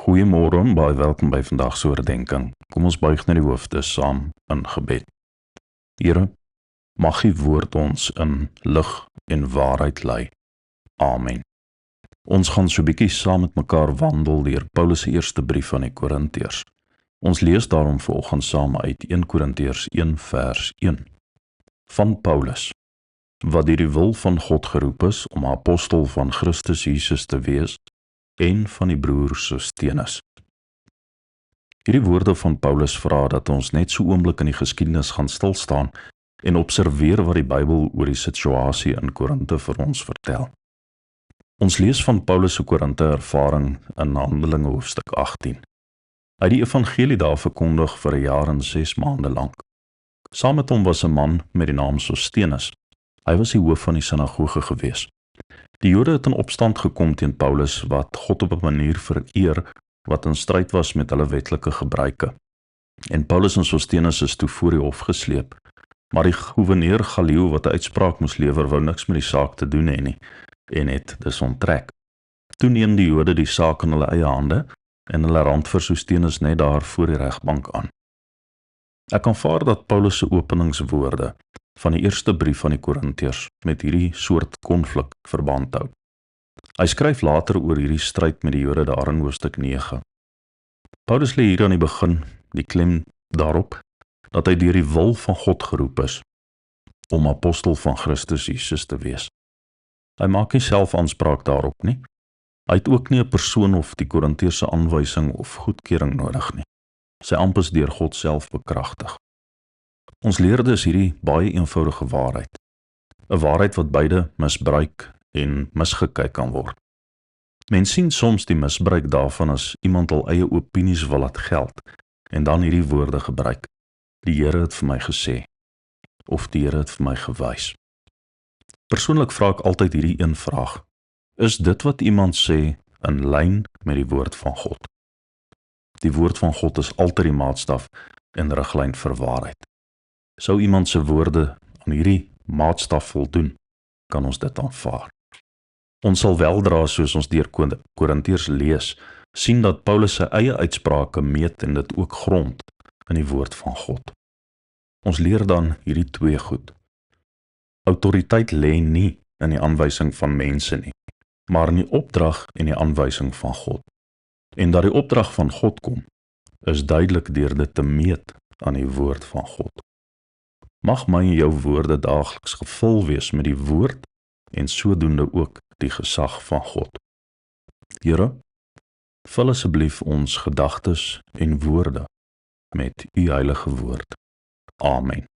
Goeiemôre, baie welkom by vandag se oordeenking. Kom ons buig na die hoofde saam in gebed. Here, mag U woord ons in lig en waarheid lei. Amen. Ons gaan so 'n bietjie saam met mekaar wandel deur Paulus se eerste brief aan die Korintiërs. Ons lees daarom vanoggend saam uit 1 Korintiërs 1 vers 1. Van Paulus, wat deur die wil van God geroep is om 'n apostel van Christus Jesus te wees, en van die broers Sosthenes. Hierdie woorde van Paulus vra dat ons net so oomblik in die geskiedenis gaan stilstaan en observeer wat die Bybel oor die situasie in Korinthe vir ons vertel. Ons lees van Paulus se Korinthe ervaring in Handelinge hoofstuk 18. Hy het die evangelie daar verkondig vir 'n jaar en 6 maande lank. Saam met hom was 'n man met die naam Sosthenes. Hy was die hoof van die sinagoge gewees. Die Jode het in opstand gekom teen Paulus wat God op 'n manier vereer wat in stryd was met hulle wetlike gebruike. En Paulus en Sosthenes is toe voor die hof gesleep, maar die goewerneur Gallio wat 'n uitspraak moes lewer wou niks met die saak te doen hê nie en het dus onttrek. Toe neem die Jode die saak in hulle eie hande en hulle rand vir Sosthenes net daar voor die regbank aan. Ek aanvaar dat Paulus se openingswoorde van die eerste brief van die Korintiërs met hierdie soort konflik verband hou. Hy skryf later oor hierdie stryd met die Jode daar in hoofstuk 9. Paulus lê hier aan die begin die klem daarop dat hy deur die wil van God geroep is om apostel van Christus Jesus te wees. Hy maak nie self aanspraak daarop nie. Hy het ook nie 'n persoon of die Korintiërs aanwysing of goedkeuring nodig nie. Sy amp is deur God self bekragtig. Ons leer dus hierdie baie eenvoudige waarheid. 'n Waarheid wat beide misbruik en misgekyk kan word. Mens sien soms die misbruik daarvan as iemand al eie opinies wil laat geld en dan hierdie woorde gebruik. Die Here het vir my gesê, of die Here het vir my gewys. Persoonlik vra ek altyd hierdie een vraag. Is dit wat iemand sê in lyn met die woord van God? Die woord van God is altyd die maatstaf en riglyn vir waarheid. Sou iemand se woorde aan hierdie maatstaf voldoen, kan ons dit aanvaar. Ons sal weldra, soos ons deur Korintiërs lees, sien dat Paulus sy eie uitsprake meet en dit ook grond in die woord van God. Ons leer dan hierdie twee goed. Autoriteit lê nie in die aanwysing van mense nie, maar in die opdrag en die aanwysing van God. En dat die opdrag van God kom, is duidelik deur dit te meet aan die woord van God. Mag my en jou woorde daagliks gevul wees met die woord en sodoende ook die gesag van God. Here, vul asseblief ons gedagtes en woorde met U heilige woord. Amen.